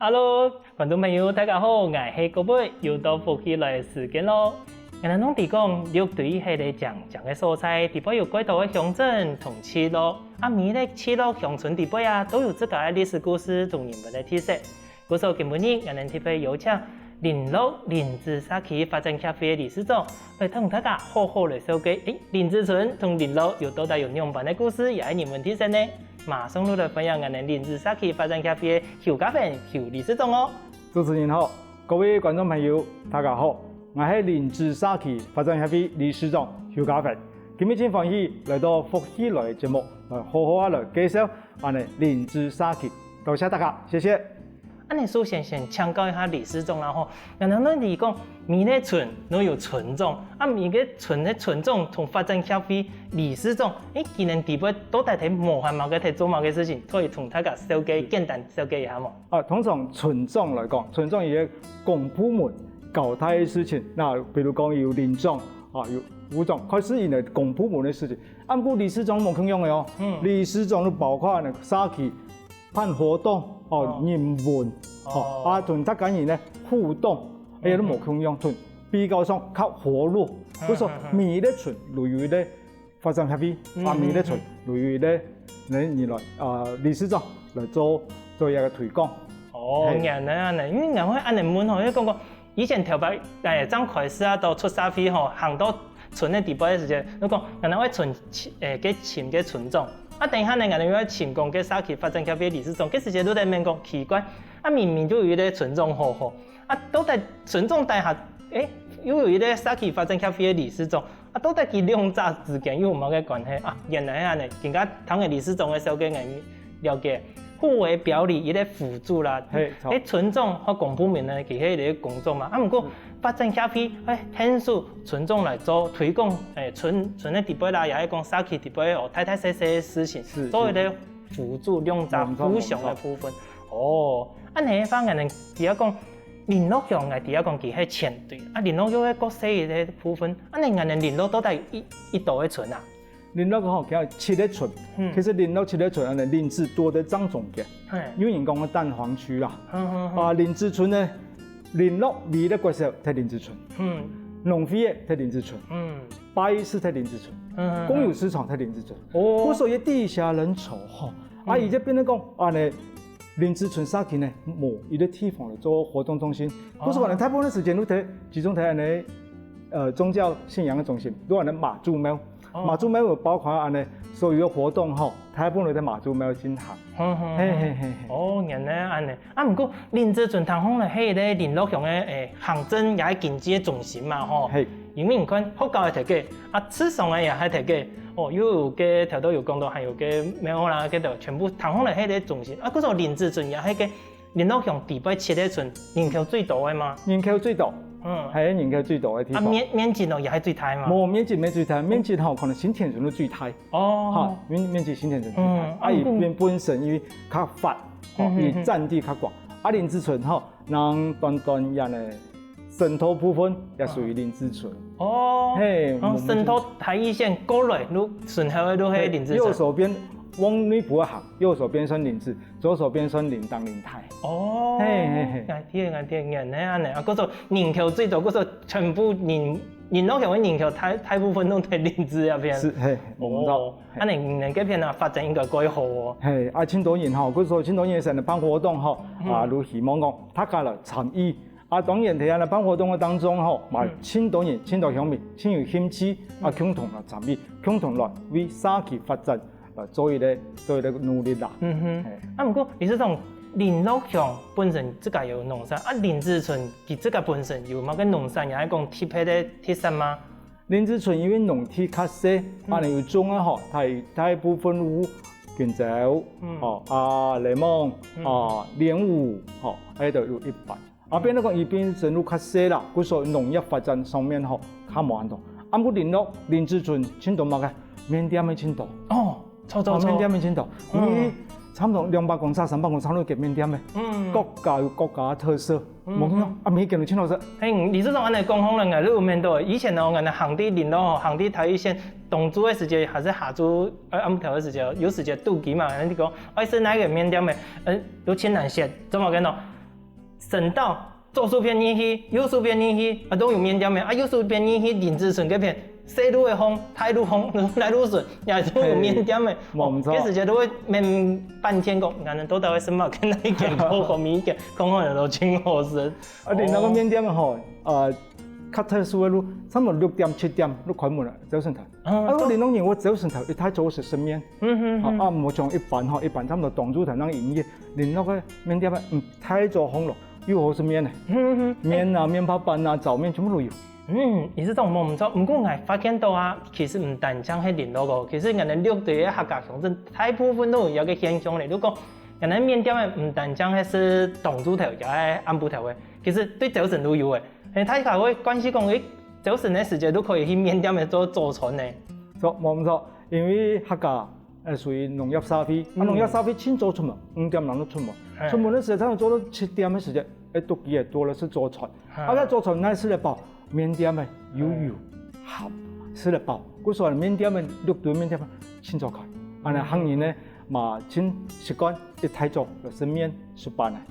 Hello， 观众朋友，大家好，我是郭贝，又到福气来的时间咯。我们拢伫讲六对迄个讲的所在，底部有几多的乡镇同村落，每个村落乡村底部都有自家的历史故事同人文的特色。故说今日我们特别邀请林落林子社区发展协会的理事长来同大家好好来说解。林子村同林落有多大有两般的故事，也系人文特色呢？马上来分享我们林子社区发展协会邱家平邱理事长哦。主持人好，各位观众朋友，大家好，我是林子社区发展协会理事长邱家平。今日真欢喜来到福喜来的节目，来好好来介绍我们林子社区。多谢大家，谢谢。你首先请教一下理事长啦吼，咱嚟讲，每个村都有村长，每个村的村长同发展协会理事长，今年地部都在睇麻烦某个睇做某个事情，可以同大家稍微简单稍微一下嘛。通常村长来讲，村长也公部门搞他的事情，那比如讲有林长有副长，开始因的公部门的事情，不过理事长冇空用的哦。理事长都包括呢社区办活动。人文，同大家人呢互动，都冇空用，同比较上较活络。所以说，每个村类于咧发展协会，每个村类于咧你来理事长来做一个推广。原来安尼，因为我安尼问吼，因为讲过以前头摆张开始到出社会吼，行到村的地步的时阵，你讲原来我村给请个村长。等一下呢，我哋要请讲给社区发展协会理事长，这时间都在面讲奇怪，明明就有一个村长好，都在村长底下，又有一个社区发展协会的理事长，都在佢两者之间有某个关系原来安尼，更加通个理事长的小个人了解，互为表里一个辅助啦。村长和公部门呢，其实一个工作嘛，不过发展协会听说村长来做推广，村的地位啦，也係講社區地位太太細細的事情，做一個輔助兩者互相的部分。你方人第一講聯絡上嘅第一講佢係前隊，聯絡有一個細嘅部分，你人聯絡到底一度嘅村啊？聯絡個叫7個村，其實聯絡7個村，林子多的張總嘅，有人講嘅蛋黃區啦，林子村呢。聯絡味的角色喺林子村，農會喺林子村，拜市喺林子村，公有市場喺林子村。我所以地下人稠而且變得講林子村社區呢冇一個地方嚟做活動中心。我說大部分的時間都集中喺宗教信仰的中心，都係馬祖廟。馬祖廟包括所有的活動大部分都喺馬祖廟進行。原來安尼。不過林子村通常咧係咧聯絡上嘅行政也係經濟嘅中心嘛因為你看學校嘅提計，市場嘅也係提計，有嘅頭都有講到，還有嘅廟啦，嗰度全部通常咧係咧中心。嗰個林子村也係嘅聯絡上地北7個村人口最多嘅嘛？人口最多。係人口最多嘅地方。面積也係最大嘛？冇面積唔係最大，面積可能新田村都最大。面積新田村最大。伊本身因為較發，伊佔地較廣。林子村人短人嘅滲透部分也屬於林子村。滲透台一線過來，都順後嘅都係林子村。右手邊往內部行，右手邊算林子，左手邊算林當林台。原來安尼嗰個人口最多，嗰個全部人落向嘅人口大部分都喺林子入邊。冇錯。你嗰邊發展應該幾好喎。青島人嗰時候青島人成日辦活動都希望講大家來參與。當然喺辦活動嘅當中青島人、青島鄉民、青有興趣共同來參與，共同來為社區發展做一個努力啦。不過理事長，林落鄉本身自家有農產，林子村佢自家本身有某個農產，也係講特別的特色嗎？林子村因為農地較細，有種大部分有香蕉、檸檬、蓮霧，喺度有一半。變得講伊變成都較細啦，嗰所農業發展上面較慢度。不過林子村青島嘛嘅麵店嘅青島。麵店嘅青島。差唔多200公尺、300公尺都嘅麵店嘅，各家有各家特色，冇錯。每間都青島色。理事長，安尼講可能你有面對，以前我哋行啲連咯，行啲台一線東珠嘅時間，還是下珠暗頭嘅時間，有時間妒忌嘛，你講，是哪個麵店嘅？有千難寫，怎麼講呢？省道左手边你去，右手边你去，都有面点的，右手边你去林子村嗰边。西路的风，太路风，来路顺，也是有面点的。这时间都会面半天讲，可能都到什么跟那件好好物件，讲好人都真好食。你那个面点吼，较特殊的路，差不多6点7点都开门了，早晨头。我连拢认我早晨头一太早食生面。冇像一般差不多当主头能营业，连那个面点太早烘了，又好食面呢。面啊，面包板啊，早面全部都有。也是种冇唔错，不过我发现到啊，其实唔单将係連嗰個，其實人哋6隊嘅客家鄉鎮大部分都有個現象嚟，如果人哋面點嘅唔單將係是當主頭，又係暗部頭嘅，其實對早晨都有嘅。睇下會關係講，早晨嘅時間都可以去面點嘅做早餐嘅。錯冇唔錯，因為客家屬於農業社會，農業社會清早出門，5點鐘都出門，出門嘅時候差唔多做到7點嘅時間，都幾日多了是早餐，而早餐呢吃得飽。面點嘅油好，吃得飽。嗰時候面點嘅6對面點清早開，安尼行人呢嘛真習慣一太早就食面食飯啊。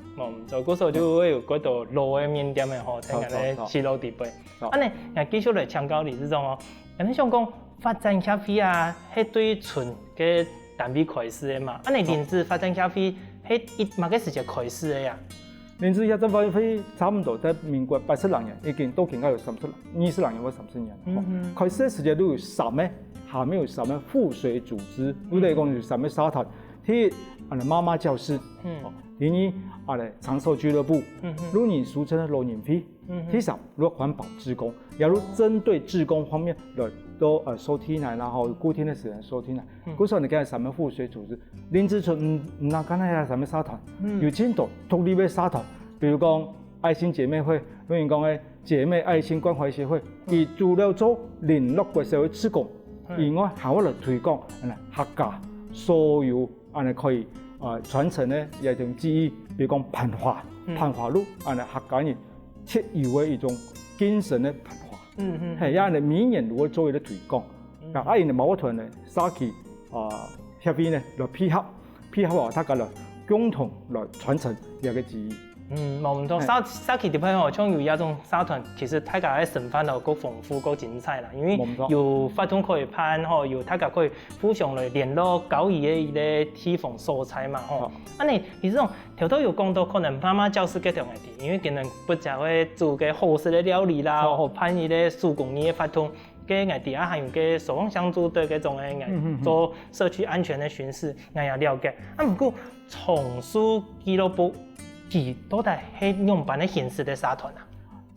就嗰時候就會有嗰度老嘅面點嘅嗬，睇下咧吃老地杯。安尼又繼續嚟請教李司長哦，人哋想講發展協會啊，係對村嘅單位開始嘅嘛？安尼林子發展協會係乜嘅時間開始嘅呀？林子發展會差唔多在民國80多年，已經到現在有20多年或30年。開始嘅時間都有3個，下面有3個附屬組織，我哋講有3個社團，第一媽媽教室，第二長壽俱樂部，老年俗稱的老年會，第三環保志工，假如針對志工方面都收聽來，然後固定的時間收聽來。嗰時候你講3個附屬組織，林子村唔嗱講係3個社團，有真多獨立嘅社團，比如講愛心姐妹會，有人講嘅姐妹愛心關懷協會，以主要做聯絡嘅社會志工，以外還會嚟推廣客家所有可以傳承嘅一種記憶，比如講攀花路客家人特有嘅一種精神嘅攀花。係因為明年如果做一個推廣，因為某團咧社區協會咧來配合大家來共同來傳承一個記憶。冇唔錯，社區地方好像有一種社團，其實大家嘅成分都夠豐富、夠精彩啦。因為有活動可以辦，有大家可以互相來聯絡交易嘅一個地方所在嘛。安尼，其實頭頭有講到可能媽媽教師嘅種嘅啲，因為可能不只會做嘅好食嘅料理啦，或辦一個手工藝嘅活動嘅藝啲啊，還有嘅守望相助對嘅種嘅藝，做社區安全嘅巡視，我也了解。不過松樹俱樂部。到底係用辦嘅形式嘅社團啊？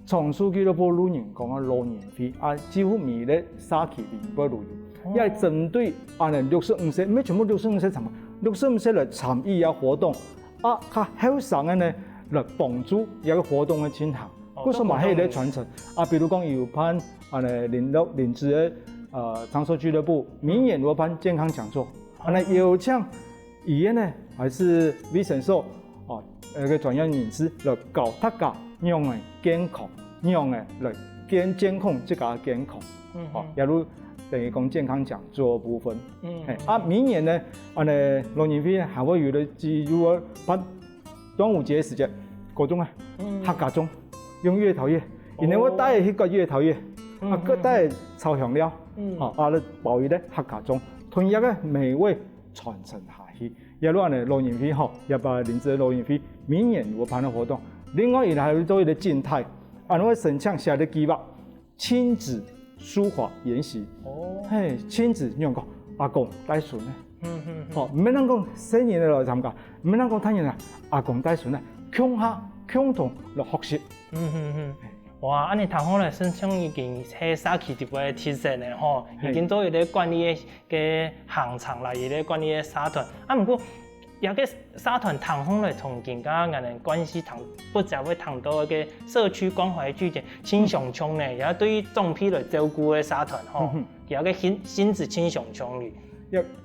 松樹俱樂部老人講嘅老年會幾乎每個社區裡邊都有，因為針對65歲，唔係全部65歲參與，65歲嚟參與活動，較後生嘅呢嚟幫助一個活動嘅進行，嗰時嘛係嚟傳承。比如講有辦林子嘅長壽俱樂部，明年有辦健康講座，有請醫院呢，還是衛生所。個專業人士來教大家樣嘅健康，樣嘅來監控自家健康。例如等於講健康講座部分。明年呢，老年會還會有的記錄辦端午節時間，嗰種客家粽用月頭葉，然後我帶去個月頭葉，個帶炒香料，包一個客家粽，同樣嘅美味傳承下去。一路老年會也把林子老年會明年有辦嘅活動。另外，亦還有做一個靜態，我省鄉下的計劃，親子書畫研習。親子用個阿公帶孫咧，唔係能講新年來參加，唔係能講睇人阿公帶孫咧，共同來學習。哇！安尼頭好咧，算像已經喺社區地位提升咧，已經做一個管理嘅行程啦，一個管理嘅社團。不過有個社團頭好咧，同人家人關係談，不只會談到一個社區關懷據點，親上強咧，也對總體來照顧嘅社團，有個心智親上強嘅。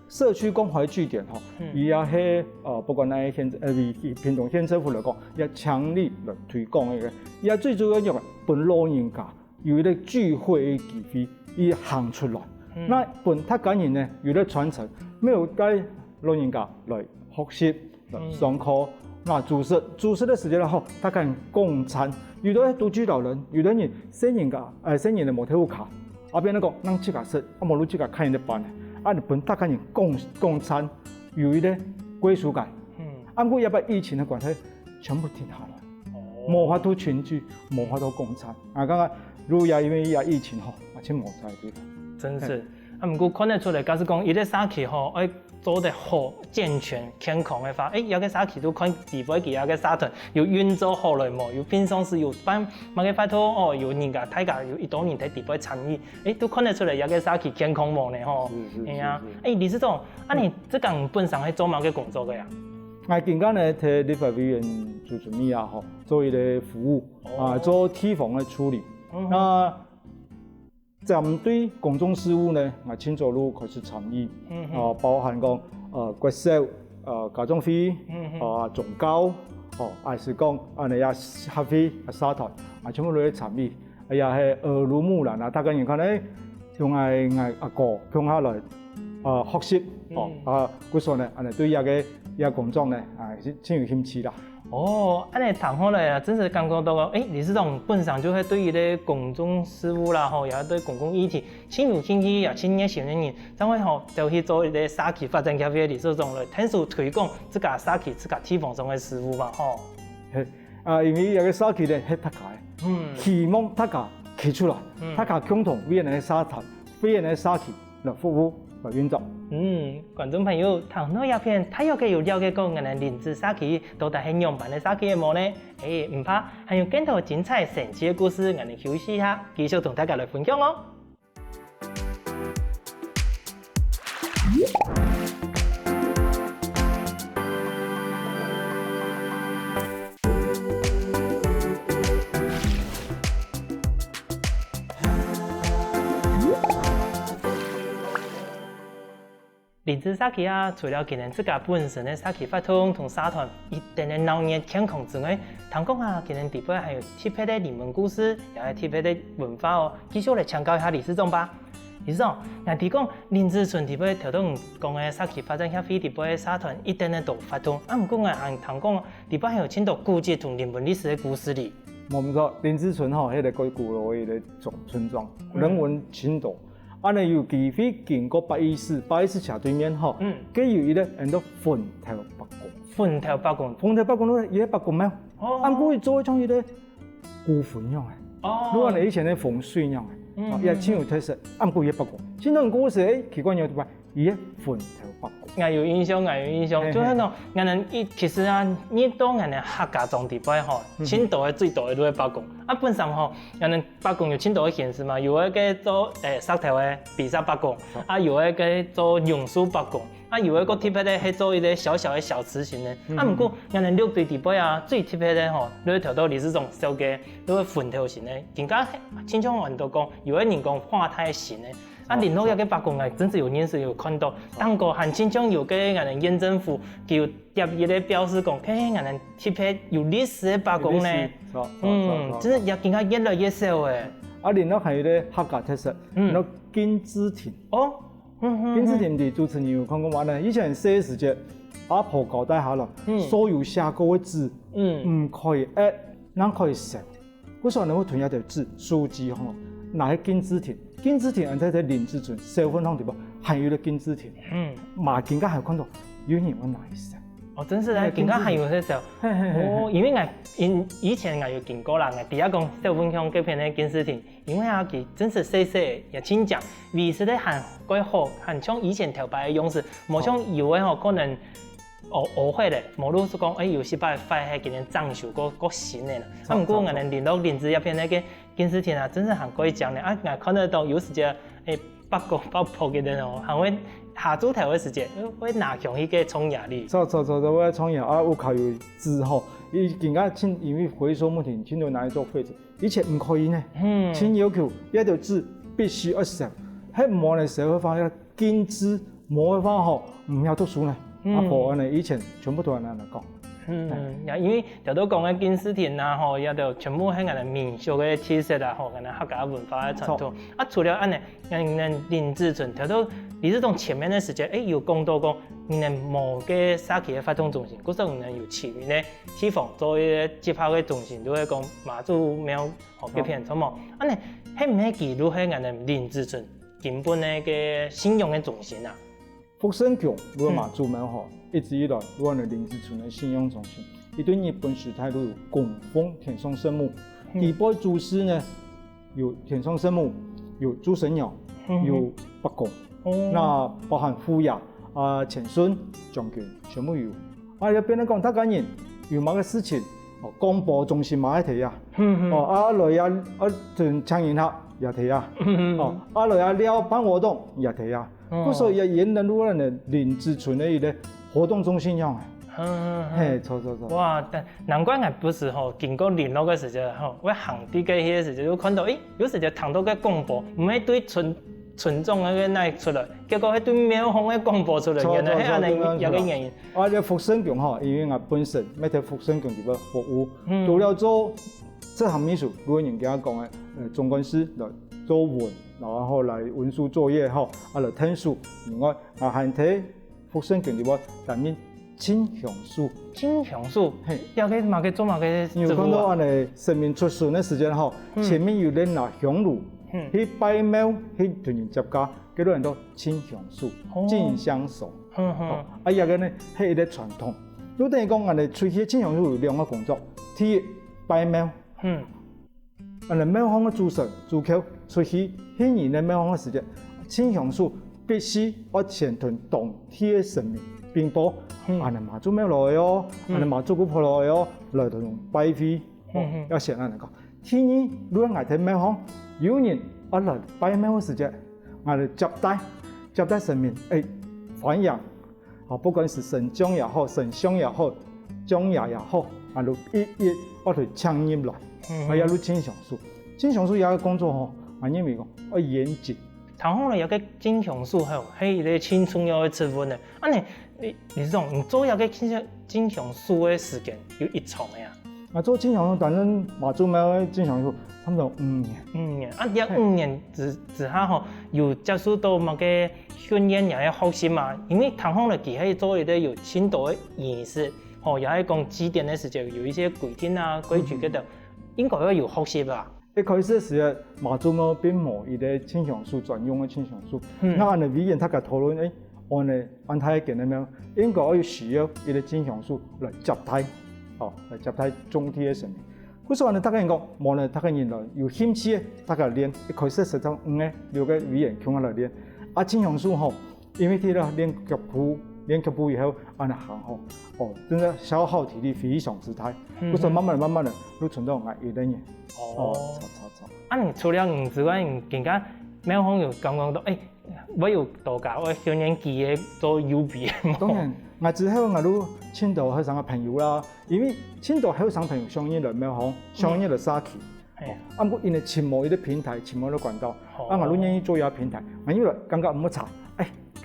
社區關懷據點伊也係不管係屏東縣政府來講，也強力來推廣嘅。也最主要用本老人家有一個聚會嘅機會，伊行出來。那本他個人呢有啲傳承，沒有帶老人家來學習、來上課、那主食的时间后，他可以共餐。有的独居老人，有的人身人的模特户卡，啊边那个让自家食，啊无如自家看人的班，啊日本大家人共餐，有一个归属感。啊不过要不疫情的关系，全部停下来，无法度群聚，无法度共餐。啊，刚刚如也因为疫情吼，请无在地方。真是，啊不过看得出来，假使讲伊咧啥去吼，哎。做得好、健全、健康的话，有个啥期都看地方其他个社团有运作好了冇，有平常时有办某个拜托有人家大家有一多人在地方参与，都看得出来有个啥期健康冇呢吼。理事长，你这讲本身係做某个工作的呀？我近間呢，替立法委員做準備啊，做一個服務做提防的處理。那針對公眾事務呢，我清楚路開始參與，包含講國小、家長會、宗教，還是講安尼也協會、社團，全部都嚟參與。也係耳濡目染啊，大家人看咧，用我阿哥向下來學習，嗰時候呢，安尼對一個工作呢，是真有興趣啦。安尼談好來啊，真是感覺到理事長本身就係對於咧公眾事務啦，也係對公共議題，真有興趣也真熱心嘅人，咁我就去做一個社區發展協會嘅理事長來，聽數推廣自家社區、自家地方上嘅事務嘛，因為一個社區咧係大家，希望大家企出來，大家共同為人嘅社團、為人嘅社區來服務來運作。觀眾朋友，談到一片，睇有嘅有了解過我哋林芝社區到底係樣板嘅社區嘅冇呢？唔怕，還有更多精彩神奇嘅故事，我哋休息一下，繼續同大家來分享哦。林芝社區除了佢哋自家本身嘅社區活動同社團一定嘅鬧熱健康之外，聽講佢哋地方還有特別嘅人文故事，又係特別嘅文化哦。繼續嚟請教一下理事長吧。理事長，人哋講林芝村地方頭先講嘅社區發展協會地方嘅社團一定嘅度活動，唔過我聽講地方還有好多古蹟同人文歷史嘅故事哩。冇錯，林芝村係一個古老嘅村莊，人文深度。安尼有機會經過8醫師斜對面吼，佢有一個人到墳頭北宮。墳頭北宮咧，伊個北宮咩？按古做一種一個古墳樣嘅，如果你以前嘅風水樣嘅，也真有特色。按古伊個北宮，真正故事奇怪有啲話，伊個墳頭北宮。我有印象，就係講，我哋其實你當我哋客家莊地方吼，青島嘅最大嘅都係北宮。本身吼，我哋北宮有青島嘅形式嘛，有一個做石頭嘅比薩北宮，有一個做榕樹北宮，有一個特別嘅係做一個小小嘅小池型嘅。不過我哋六地地方最特別嘅吼，你條到理事長小嘅都係墳頭型嘅，更加親像人都講，有個人講化胎型嘅。林老一個北宮真是有認識有看到，當個很親像有個我哋縣政府叫貼一個標示講，我哋特別有歷史嘅北宮呢。真係也更加越來越少誒。林老還有啲客家特色，那金枝亭。金枝亭的主持人有看過話呢？以前寫時節，阿婆交代下啦，所有寫過嘅字，唔可以噏，唔可以寫。嗰時候你會囤一條字，書字吼，拿去金枝亭。金枝亭在林芝村小分鄉地方，還有個金枝亭。嘛，更加還有看到有人會拿去寫。真是咧，更加還有嗰時候，因為以前我有見過啦，第一講小分鄉嗰片嘅金枝亭，因為佢真是細細也真正，味是咧很鬼好，很像以前頭擺嘅樣式，冇像有嘅吼可能學會咧，無論是講有時擺發係幾年裝修個新嘅啦。不過我哋連到林芝一片那個金枝亭真是很貴講嘅，我看得到有時間北宮北坡嘅人還會下晝頭嘅時間會拿強一個蔥芽哩。我蔥芽有靠有字吼，伊更加因為回收問題，請到拿去做廢紙，以前唔可以呢。請要求一條字必須要寫，喺磨嘅時候會發現金枝磨嘅話吼唔要讀書呢。阿婆呢以前全部都係咁樣講。因为条都讲嘅金丝田啊，吼，也就全部係人民俗嘅特色啊，吼，人客家文化嘅傳統。啊，除了安尼，人林志存條都李志忠前面嘅時間，有講到講，人某個沙期嘅發展中心，嗰時候人有前面咧地方做一個接拍嘅中心，都係講馬祖廟學嘅片錯冇。安尼係唔係記錄係人林志存根本嘅個信仰嘅中心啊？福生宮如果馬祖廟吼，一直以來我哋林志存嘅信仰中心。伊對日本時代都有供奉天上聖母，地波祖師呢有天上聖母，有朱神鳥，有北宮，那包含虎爺前孫將軍全部有。入邊咧講，他個人有某個事情，廣播中心嘛一提啊，來就唱演客也提啊，來了辦活動也提啊，所以也演得到咧林志存嘅一個活動中心樣。嘿，錯。哇！難怪我不是吼，經過聯絡嘅時陣吼，我行啲嘅迄個時陣，我看到有時陣聽到嘅廣播，唔係對群眾嘅那出來，結果係對廟方嘅廣播出來，原來係安尼有個原因。這福生宮吼，因為我本身要喺福生宮入邊服務，除了做這項秘書，如果人家講嘅總幹事來做文，然後來文書作業吼，來聽書，另外還喺福生宮入邊擔任親祥書，有嘅嘛嘅做嘛嘅。有看到我哋神明出巡嘅時間吼，前面有人拿香爐去拜廟，去同人接駕，幾多人都親祥書、進香手。啊，有嘅呢係一個傳統。如果等於講我哋出去親祥書有兩個工作，第一拜廟，我哋廟方嘅主神主口出去獻人嘅廟方嘅時間，親祥書必須要前同當天嘅神明。並報，俺哋馬祖廟來哦，俺哋馬祖姑婆來哦，來同拜會，要先俺哋講。第二，如果我哋廟方有人來拜廟嘅時節，我哋接待神明，歡迎，不管是神將也好，神像也好，將也好，俺哋一我哋請入來，我要錄親祥書，親祥書有個工作吼，俺認為講要嚴謹。唐後來有個親祥書吼，係一個青春要嘅成分嘅，安尼。你種你做一個親祥書嘅時間有一長嘅啊？我做親祥書，反正馬祖廟嘅親祥書差唔多5年。5年啊，有5年之下吼，有接觸到某個訓練也係學習嘛。因為唐後來佢係做一啲有深度嘅儀式，吼也係講祭典嘅時候有一些規定啊規矩嗰度，應該要有學習吧。一開始時馬祖廟並冇一個親祥書專用嘅親祥書，那我哋委員他個討論我哋安太嘅咁樣，應該要需要一個親祥書來接待，來接待中天嘅神明。嗰時我哋大家人講，無論大家人來有興趣嘅，大家練。一開始實際5個6個委員共下來練。啊，親祥書吼，因為佢咧練腳步以後，我哋行吼，真係消耗體力非常之大。嗰時慢慢地，都存到我一兩年。啊，你除了你之外，你更加廟方有講到，我有度假，我少年期嘅做 UB 嘅。當然，我之後我都青島後生嘅朋友啦，因為青島後生朋友上依嚟廟方，上依嚟沙期。啊，不過因為尋某一個平台，尋某一個管道，我都願意做一個平台。我因為感覺唔好查，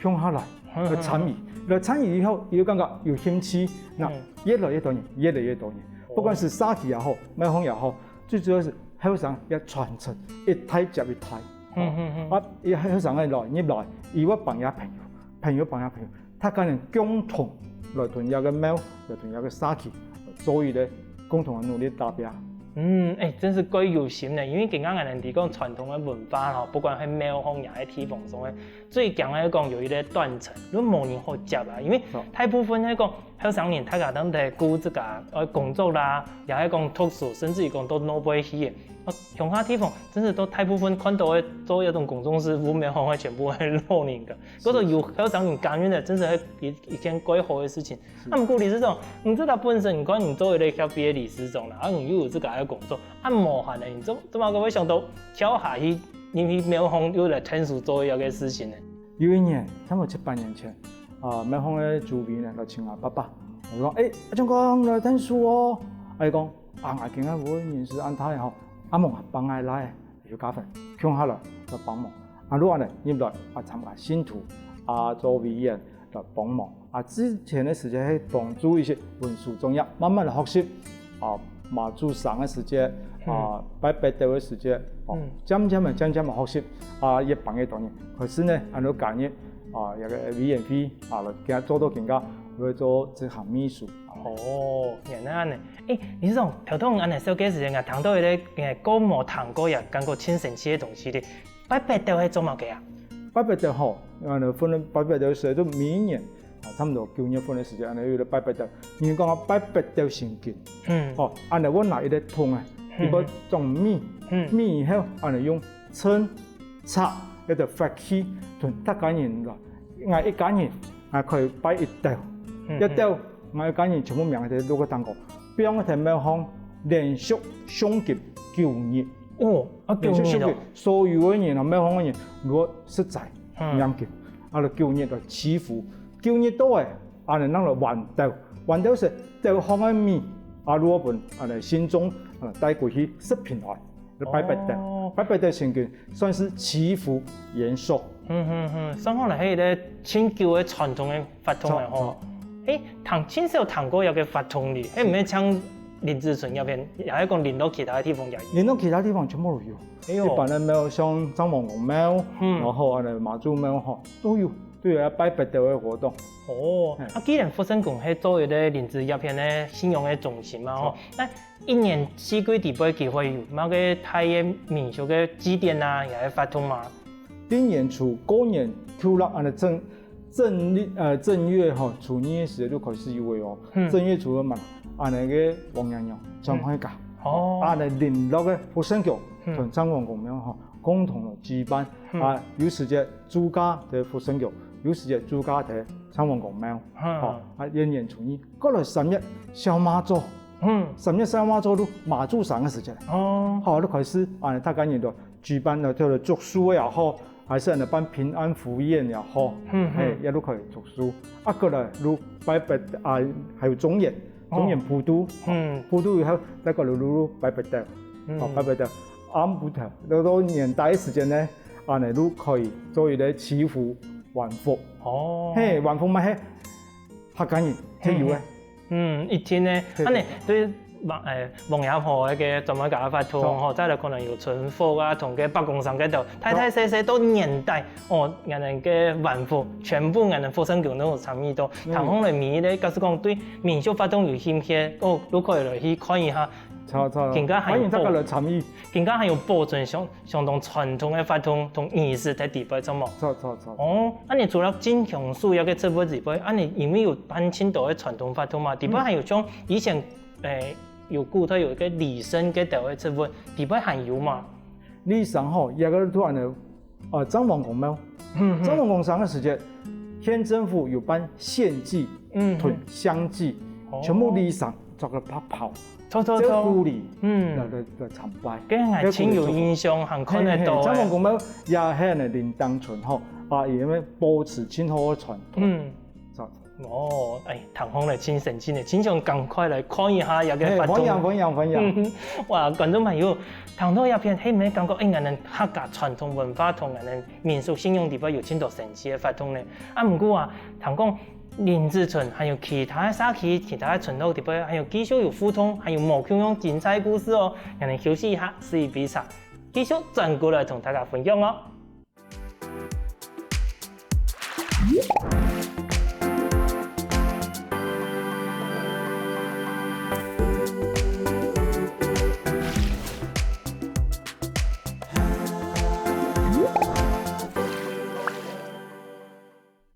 向下來去參與，來參與以後，又感覺有興趣，那越來越多人，不管是沙期也好，廟方也好，最主要是後生要傳承，一代接一代。啊！後生嘅來入來，如果朋友，他可能共同來同一個廟，來同一個沙期，做一個共同嘅努力達標。真是貴有心嘅，因為更加我哋講傳統嘅文化吼，不管係廟方也係地方上嘅，最強嘅講有一個斷層，如果冇人好接啊，因為大部分係講後生人，大家都係顧自家工作啦，也係講讀書，甚至於講到攞杯去嘅。鄉下地方真是都大部分看到嘅做一種公眾事務，廟方係全部係老人嘅，嗰度有後生人甘願嘅，真是係一件幾好嘅事情。啊，唔過理事長，你知道本身你講你作為咧協會嘅理事長啦，啊，你又有自家嘅工作，啊，無閒嘅，你怎麼個會想到跳下去，因為廟方又來聽書做一個事情呢？有一年，差唔多7、8年前，廟方嘅主委呢來請我爸爸，我講，阿長哥來聽書哦，佢講，我今日會認識安太吼。阿蒙幫我來要加分，向下來幫忙。如果呢入來參加信徒做委員來幫忙，之前的时间係幫助一些文書專業慢慢嚟學習馬祖上嘅時間拜拜道嘅時間漸漸嘅學習一幫嘅當然，可是呢按照感覺有個委員會嚟給做到更加會做這項秘書。原來安尼。李總，頭先安尼小幾時間談到嗰啲歌舞糖果呀，感覺親神奇嘅東西咧，拜拜道係做乜嘅啊？拜拜道好，分拜拜道時都每年差唔多9月份嘅時間，有個拜拜道。人講拜拜道成見，安尼我拿一個桶啊，如果種米以後，安尼用秤秤一個發起，同大家人啦，嗌一家人可以拜一道，一道嗌一家人全部名喺度攞個蛋糕，邊個睇咩行連續相結9日。連續相結，所有嘅人啊，咩行嘅人攞實在名結，就9日就祈福，9日到誒，安尼咱就還道，還道時道行嘅米，攞本安尼心中帶過去食平安，就拜拜道，拜拜道成件算是祈福延續。所以可能係啲清朝嘅傳統嘅法通嚟吼。清朝糖果有嘅法通哩，唔係像林子村入邊，又係講連到其他地方有。連到其他地方全部都有。一般嘅廟像張王公廟，然後安尼馬祖廟都有拜拜道嘅活動。既然福生宮係作為咧林子入邊咧信仰嘅中心嘛，那一年四季地方機會有某個大嘅民俗嘅祭典啊，又係法通嘛。今年初過年初六安尼正月初2嘅時就開始有嘅正月初嘅嘛。安尼個王娘娘張開家，安尼聯絡嘅福生宮同張王公廟共同嚟舉辦，有時節主家喺福生宮，有時節主家喺張王公廟，年初2，過來3月小媽祖，3月小媽祖都馬祖上嘅時節，都開始安尼大家人都舉辦咗叫做祝書也好，還是人哋辦平安福宴也好，也都可以祝書，過來如拜拜還有中元。中元普渡，普渡以後再過嚟拜拜道，拜拜道，啱普頭，到年底嘅時間咧，安尼都可以做一個祈福還福。還福咪係客家人睇有嘅。一天咧，安尼對王爺婆嘅做乜搞法通，再嚟可能有春福啊，同嘅北宮上嗰度，大大細細都年代，人哋嘅還福，全部人哋福生宮都有參與到。唐風嚟面咧，假使講對民俗法通有興趣，都可以嚟去看一下。更加係大家嚟參與，更加係有保存相當傳統嘅法通同儀式喺地方做冇。安尼除了金祥書有嘅出版地方，安尼有冇有辦青島嘅傳統法通嘛？地方還有種以前有古代有一個李生嘅道嘅出版，地方還有嘛？李生也個都安尼，張王公廟，張王公上嘅時節，縣政府有辦獻祭、屯鄉祭，全部李生作個拍炮，即係鼓勵，嚟參拜。跟係親有印象，還看得到。張王公廟也係嚟林當村因為保持今後嘅傳統。唐風嚟親神經嘅，經常趕快嚟看一下有嘅法通。歡迎。哇，觀眾朋友，唐到入邊係咪感覺人哋客家傳統文化同人哋民俗信仰地方有真多神奇嘅法通咧？唔過唐講林子村還有其他社區、其他村落地方，還有繼續有互通，還有無窮樣精彩故事哦。人哋休息一下，試一比賽，繼續轉過來同大家分享哦。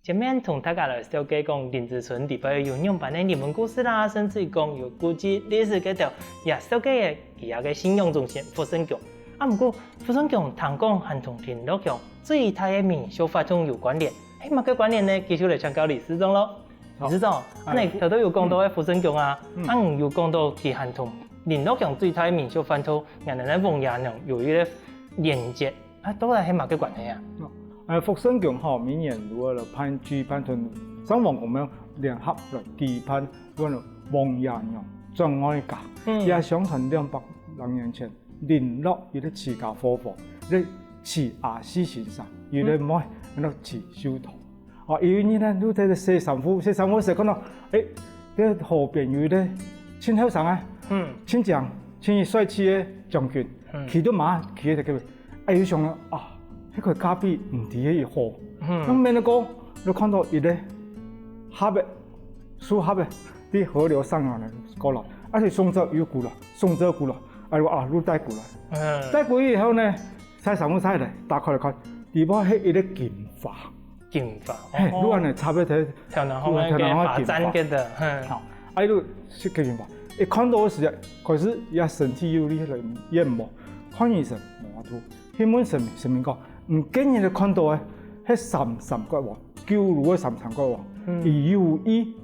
前面同大家來小解講林子村地方有樣版的人文故事啦，甚至講有古蹟歷史嗰度，也小解嘅其他嘅信仰中心福生宮。不過福生宮唐講還同林樂鄉最大嘅民俗法通有關聯，乜嘅關聯呢？繼續嚟請教李司長咯。李司長，你頭都有講到嘅福生宮啊，有講到其還同林樂鄉最大嘅民俗法通，人哋喺王爺娘有一個連接，都係乜嘅關係啊？福生宮每年如果舉辦同張王公廟聯合來舉辦嗰個王爺娘張愛家，也相傳200多年前林樂有啲持家夫婦，啲持亞西先生，有啲唔係，有啲持修道，因为呢，你睇西山湖时看到，喺河边有咧真后生啊，真正真帅气嘅将军，骑到马，骑喺度叫，有上啊，迄个咖啡唔伫喺河，咁面那个，你看到伊咧虾嘅树虾嘅啲河流上来过来，而且送走有过来，送走过来，路带过来，带过来以后呢，西山湖嚟，打开来看，地方係一啲金花。金发，如果呢差不多跳南方嘅发展嘅的，好，哎，路是金发，一看到的时候，开始也身体有啲嚟眼膜，看醫生冇圖，根本上面講，唔經意你看到嘅係三骨黃，舊路嘅三骨黃，而有意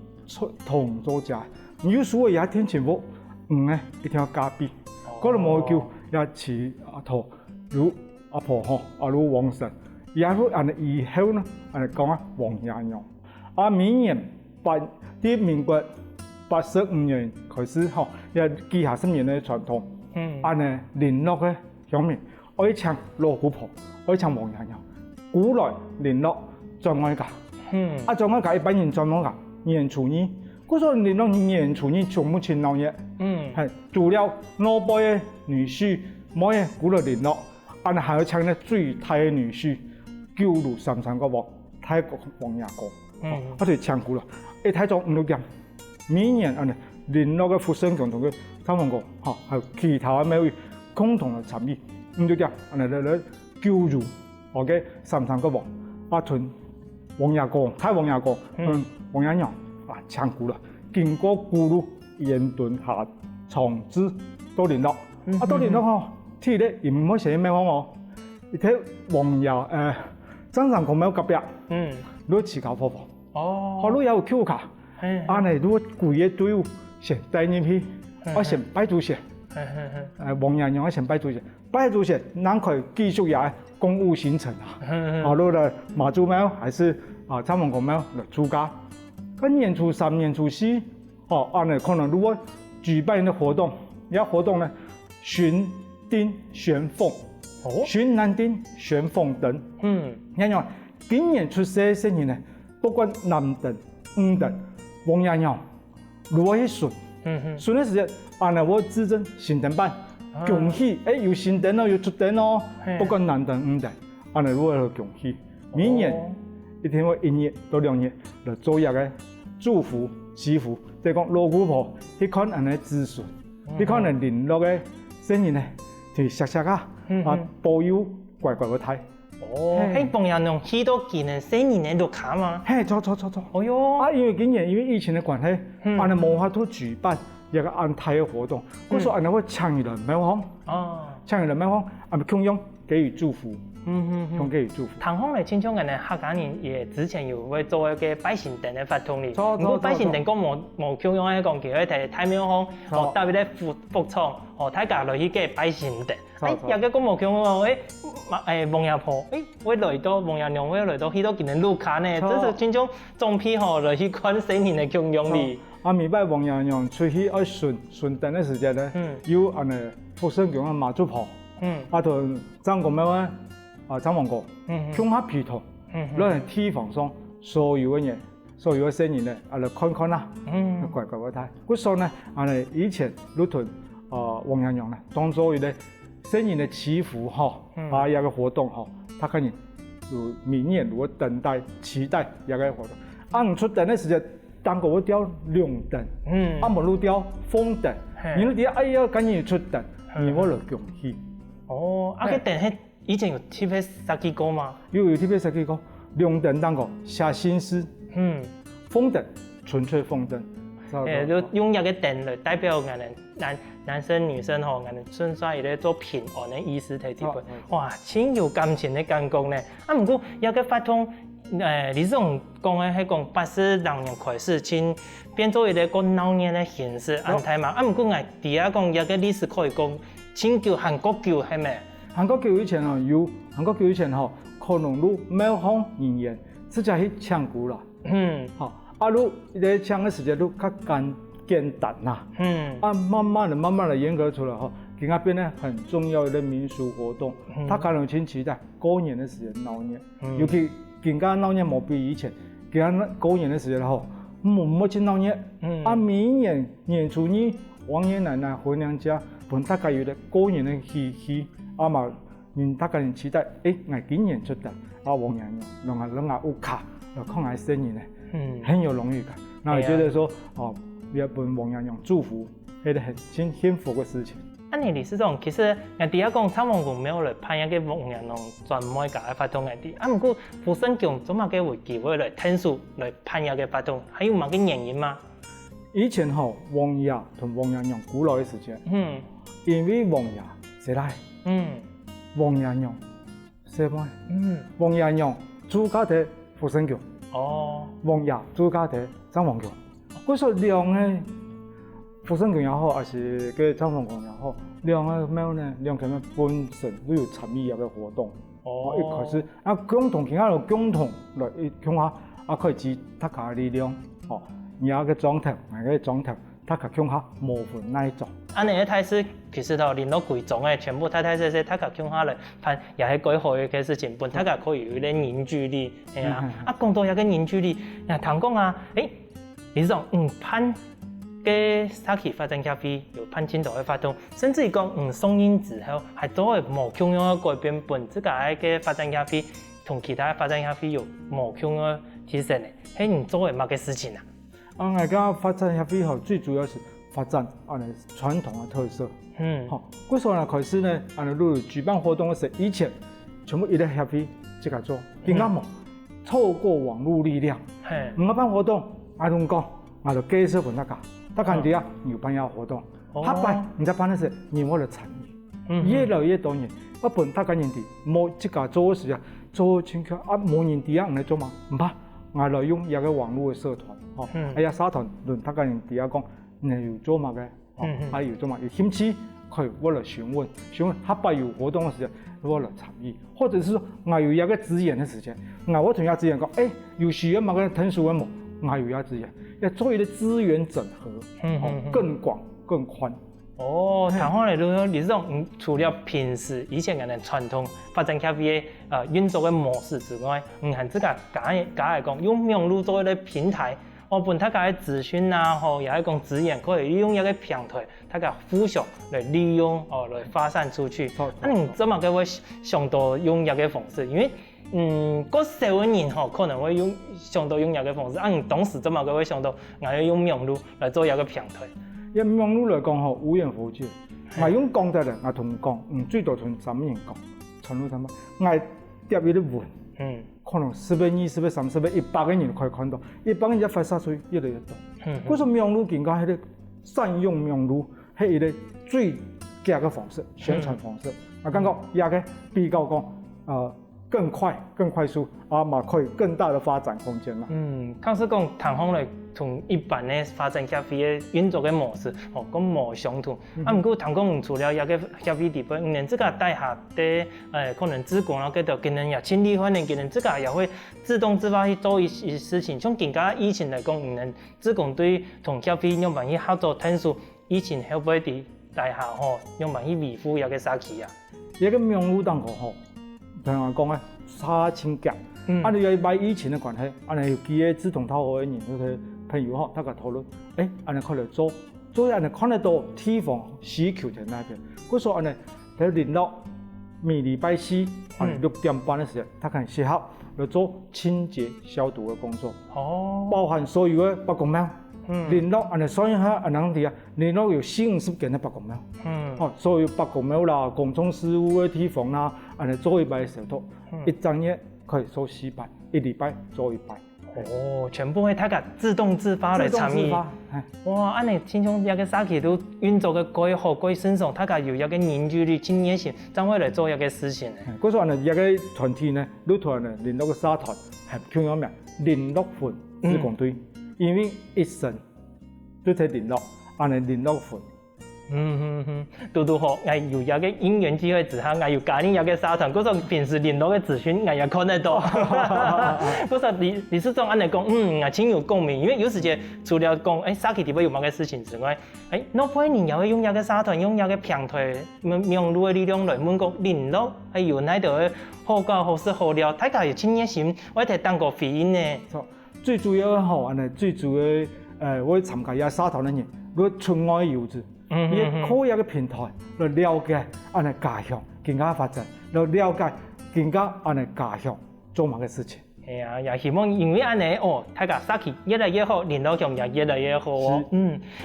同做隻，有時候也天前屋，呢一條咖啡，嗰度冇叫也似阿頭，如阿婆嗬，如王神。也會按以後呢，按講啊黃爺娘，明年民國85年開始嗬，也記下10年嘅傳統，按呢聯絡嘅鄉民，愛唱鑼鼓婆，愛唱黃爺娘，古來聯絡張愛家，張愛家一般人專門講年初二，嗰時候聯絡年初二全部全鬧嘢，係除了老輩嘅女婿，冇嘢古來聯絡，按還要唱呢最大嘅女婿。舊路三個王，泰國王爺歌，我哋唱過啦。一睇咗5、6點，每年聯絡嘅復興共同嘅參訪過，係其他嘅咩共同嘅參與。5、6點，嚟舊路嘅三個王，屯王爺歌、泰王爺歌，王爺娘唱過啦。經過古路、鹽墩下、長治都聯絡，都聯絡嗬，睇咧又唔好寫咩喎，你睇王爺真正講咩隔壁，攞持卡貨貨，好攞有 Q 卡，嚟攞貴嘅隊伍先帶入去，我先擺住先，王爺娘我先擺住先，擺住先，咱可以繼續也公務行程啊，攞嚟馬祖廟還是參訪公廟嚟出家，咁年初3、年初4，嚟可能如果舉辦嘅活動，有活動呢，巡丁玄鳳。巡南丁玄鳳等，一樣今年出世嘅人呢，不管男等、女等，王爺娘如果係順嘅時間，我自證新燈版，恭喜，有新燈咯，有出燈咯，不管男等、女等，如果係恭喜，明年一天會1日到2日嚟做一個祝福祈福，即係講鑼鼓婆，佢可能係子孫，佢可能聯絡嘅人呢，就錫錫啊。保佑乖乖個胎。喺王爺娘去到今年4年嘅綠卡嘛？錯。哦喲！因為今年因為疫情嘅關係，冇法度舉辦一個安泰嘅活動，嗰時候會搶人買房，搶人買房，共用給予祝福，給予祝福。唐方嚟親像人哋客家人也之前有會做一個拜神殿嘅活動哩，不過拜神殿講冇共用喺講叫佢睇太廟方，特別咧服裝，大家落去嘅拜神殿。有個冇共用王爺婆，會來到王爺娘會來到去到今年綠卡呢，這是親像總批落去看4年嘅共用哩。明白王爺娘出去愛順燈嘅時間咧，有福生宮嘅馬祖婆，同張公廟啊。張王哥，向下皮頭，攞嚟地方上所有嘅嘢，所有嘅生意咧，嚟看看啦，乖乖個睇。嗰時候呢，以前攞屯王爺娘咧，當作一個生意嘅祈福一個活動他可能有明年如果等待期待一個活動。唔出燈嘅時間，當個會調亮燈，冇路調風燈，你哋呀趕緊出燈，你我嚟恭喜。個燈係。以前有特別設計過嗎？有特別設計過，亮燈當個寫心思，風燈純粹風燈。就用一個燈來代表男生女生我哋順曬嚟做平安嘅意思睇啲本，哇，真有感情嘅感覺呢。不過有個發通，李總講嘅係講80年開始，先變做一個鬧年嘅形式安排嘛。不過我第二講有個歷史可以講，清朝韓國橋係咪？韓國橋以前有韓國橋以前可能都廟方人員直接去搶鼓啦。如你搶嘅時間都較簡單啦。慢慢地嚴格出來今那邊呢很重要的民俗活動，他可能前期在過年嘅時間鬧年，尤其更加鬧年冇比以前给他过年的时候吼，没去闹热，明年年初二，王爷奶奶回娘家，本大家有的过年的气息，嘛，大家人期待，我今年出的，王爷娘人有卡，看我生日呢，很有荣誉感。那我觉得说，要本王爷娘祝福，是很幸福的事情。你理事长，其实人哋讲参王公庙来攀一个王爷娘专门搞发动嘅啲，不过福生宫做乜嘅会机会来天数来攀一个发动，还有乜嘅原因吗？以前王爷同王爷娘古老嘅时间，因为王爷谁来？王爷娘谁来？王爷娘住家在福生宫，王爷住家在张王宫，嗰所两个。福生宫也好，还是个张王宫也好，两个庙呢，两个庙本身都有参与一个活动。一开始共同其他就共同来共下，可以集大家力量。有个庄头，个庄头，大家共下模范那一种。安尼嘅态势，其实就连到贵重嘅全部太太细细，大家共下来，盼也系改好嘅事情，本大家可以有啲凝聚力，系啊。讲到有个凝聚力，唐讲理事长盼。嘅沙期发展协会有攀亲度嘅发动，甚至于讲送因之后，还都会无穷样嘅改变，本自家嘅发展协会同其他发展协会有无穷嘅提升嘅，係你做嘅乜嘅事情啊？我家发展协会最主要是发展传统嘅特色。嗰時候開始呢，舉辦活動嘅時候，以前全部一個協會即個做，而家冇透過網絡力量，唔辦活動，我同講，我就介紹俾大家。大家睇下有辦下活動，下擺你在辦的時候，你我來參與，越來越多人，我本大家人哋冇即個做嘅時候，做清楚冇人哋啊，唔嚟做嘛，唔怕，我來用一個網絡嘅社團，社團論大家人哋啊講，你要做嘛嘅，要做嘛，有興趣可以我來詢問，下擺有活動嘅時候，我來參與，或者是說我有一個資源嘅時間，我同阿資源講，有需要嘛個騰數嘅冇。我有一資源，要做一個資源整合，更廣更寬。談翻嚟理事長，除了平時以前嘅傳統發展協會嘅運作嘅模式之外，係自家嚟講用網絡做一個平台，本大家嘅資訊啊，也係講資源可以利用一個平台，大家互相來利用，來發散出去。你怎麼嘅會想到用一個方式？因為嗰社會人可能會用想到用一個方式，你當時怎麼會想到我要用網絡來做一個平台？因網絡來講無遠弗屆，我用講得咧，我同講，最多從3人講，傳到乜？我貼一啲文，可能10倍、20倍、30倍、100個人可以看到，100個人一發出去越來越多。嗰種網絡更加係啲善用網絡係一個最佳嘅方式，宣傳方式。我感覺也個比較講更快速，嘛可以更大的發展空間啦。剛是講談方嚟同一般嘅發展協會嘅運作嘅模式，咁冇相同。不過談講除了一個協會地方，連自家帶下啲可能職工啦，佢就佢哋也清理翻嚟，佢哋自家也會自動自發去做一些事情。像更加以前嚟講，人職工對同協會用辦去合作聽數，以前會唔會啲帶下用辦去維護一個社區啊？一個網絡當個同我講殺青夾，你要買以前嘅關係，你要記嘅志同道合嘅人，嗰啲朋友大家討論，你可能做你看得到地方需求在那邊。嗰時候你喺聯絡每禮拜46點半嘅時候，大家適合嚟做清潔消毒嘅工作，包含所有嘅辦公廟。聯絡所有喺人哋聯絡有40間嘅辦公廟，所有辦公廟啦、公眾事務嘅地方啦，做一擺嘅時候，一整日可以做4擺，一禮拜做1擺。全部係大家自動自發嚟參與。哇！安尼聽講一個社區都運作嘅幾好幾順暢，大家有一個凝聚力、敬業心，將會嚟做一個事情。嗰時候一個團體呢，旅團呢聯絡個社團係叫咩名？聯絡分志工隊。因為一生都在聯絡，聯絡分。都好，有一個因緣機會之下，有加入一個社團，嗰種平時聯絡嘅資訊，也看得到。嗰時理事長安尼講，我真有共鳴，因為有時間除了講，社區地方有某個事情之外，那不然也會用一個社團，用一個平台，網絡嘅力量來問個聯絡，有哪度好搞好事好料，大家有親熱心，我哋當個回應呢。最主要吼，安尼最主要我参加遐沙头的人，我村外游子，伊靠一个平台来了解安尼家乡更加发展，来了解更加安尼家乡做某个事情。系啊，也希望因为安尼哦，大家社区越来越好，联络上也越来越好哦。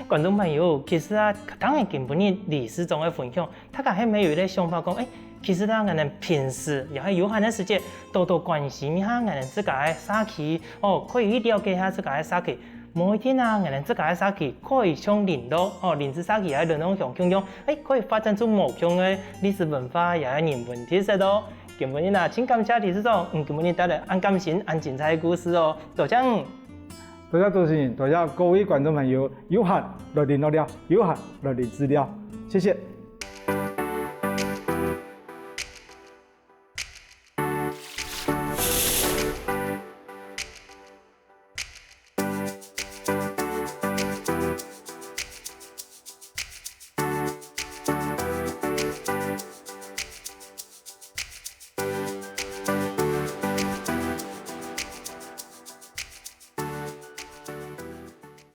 观众朋友，其实啊，当然根本你历史中的分享，大家还没有一个想法讲，其实咱人平时也係有限的时间，多多关心一下人自家的社区哦，可以了解下自家的社区。每天啊，人自家的社区可以向领导哦，邻居社区也能向共用，可以发展出无穷的历史文化，也係人文特色哦。今日啊，请感谢理事长，今日带来安感性、安精彩的故事哦，多谢。多谢主持人，多谢各位观众朋友，有限来联络了，有限来联资料，谢谢。